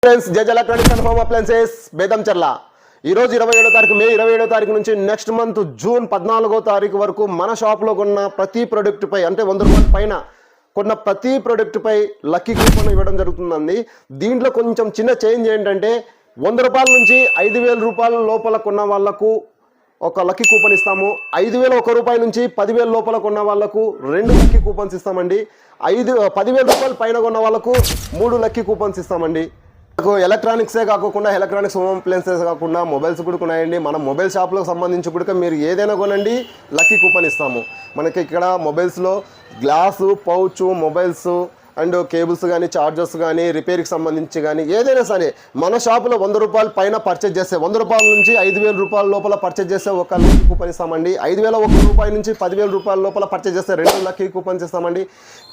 Friends జజ్ electronics and home appliances బేదంచర్ల ఈరోజు 27వ తారీఖు మే 27వ తారీఖు నుంచి నెక్స్ట్ మంత్ జూన్ 14వ తారీఖు వరకు మన షాప్లో కొన్న ప్రతి ప్రోడక్ట్ పై అంటే 100 రూపాయల పైన కొన్న ప్రతి ప్రోడక్ట్ పై లక్కీ కూపన్ ఇవ్వడం జరుగుతుందండి. దీంట్లో కొంచెం చిన్న చేంజ్ ఏంటంటే 100 రూపాయల నుంచి 5000 రూపాయల లోపల కొన్న వాళ్లకు ఒక లక్కీ కూపన్ ఇస్తాము. 5001 రూపాయి నుంచి 10,000 లోపల కొన్న వాళ్లకు 2 లక్కీ కూపన్స్ ఇస్తామండి. 10,000 రూపాయల పైన కొన్న వాళ్లకు 3 లక్కీ కూపన్స్ ఇస్తామండి. ఎలక్ట్రానిక్సే కాకుండా ఎలక్ట్రానిక్స్ హోమ్ అప్లయన్సెస్ కాకుండా మొబైల్స్ కూడా ఉన్నాయండి. మన మొబైల్ షాప్లో సంబంధించి కూడా మీరు ఏదైనా కొనండి లక్కీ కూపన్ ఇస్తాము. మనకి ఇక్కడ మొబైల్స్లో glass pouch mobiles and cables కానీ చార్జర్స్ కానీ రిపేర్కి సంబంధించి కానీ ఏదైనా సరే మన షాపులో 100 రూపాయల పైన పర్చేజ్ చేస్తే 100 రూపాయల నుంచి 5,000 రూపాయల లోపల పర్చేజ్ చేస్తే ఒక లక్కీ కూపన్ ఇస్తామండి. 5,001 రూపాయల నుంచి 10,000 రూపాయల లోపల పర్చేజ్ చేస్తే 2 లక్కీ కూపన్స్ ఇస్తామండి.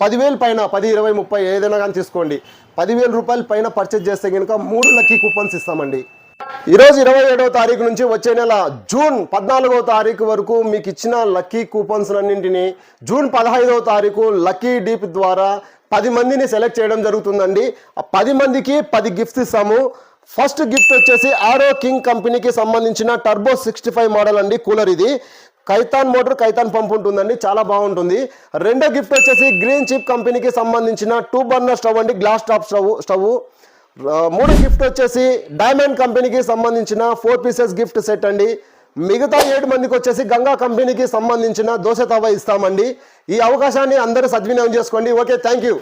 10,000 పైన 10, 20, 30 ఏదైనా కానీ తీసుకోండి. 10,000 రూపాయల పైన పర్చేజ్ చేస్తే కనుక 3 లక్కీ కూపన్స్ ఇస్తామండి. ఈరోజు 27వ తారీఖు నుంచి వచ్చే నెల జూన్ 14వ తారీఖు వరకు మీకు ఇచ్చిన లక్కీ కూపన్స్ అన్నింటినీ జూన్ 15వ తారీఖు లక్కీ డీప్ ద్వారా 10 మందిని సెలెక్ట్ చేయడం జరుగుతుందండి. ఆ 10 మందికి 10 గిఫ్ట్స్ ఇస్తాము. ఫస్ట్ గిఫ్ట్ వచ్చేసి ఆరో కింగ్ కంపెనీకి సంబంధించిన టర్బో 65 మోడల్ అండి కూలర్. ఇది కైతాన్ మోటార్ కైతాన్ పంప్ ఉంటుందండి, చాలా బాగుంటుంది. రెండో గిఫ్ట్ వచ్చేసి గ్రీన్ చిప్ కంపెనీకి సంబంధించిన 2 బర్నర్ స్టవ్ అండి, గ్లాస్ టాప్ స్టవ్. మూడో గిఫ్ట్ వచ్చేసి డైమండ్ కంపెనీకి సంబంధించిన 4 పీసెస్ గిఫ్ట్ సెట్ అండి. మిగతా 7 మందికి వచ్చేసి గంగా కంపెనీకి సంబంధించిన దోశ తవ ఇస్తామండి. ఈ అవకాశాన్ని అందరూ సద్వినియోగం చేసుకోండి. Okay, thank you.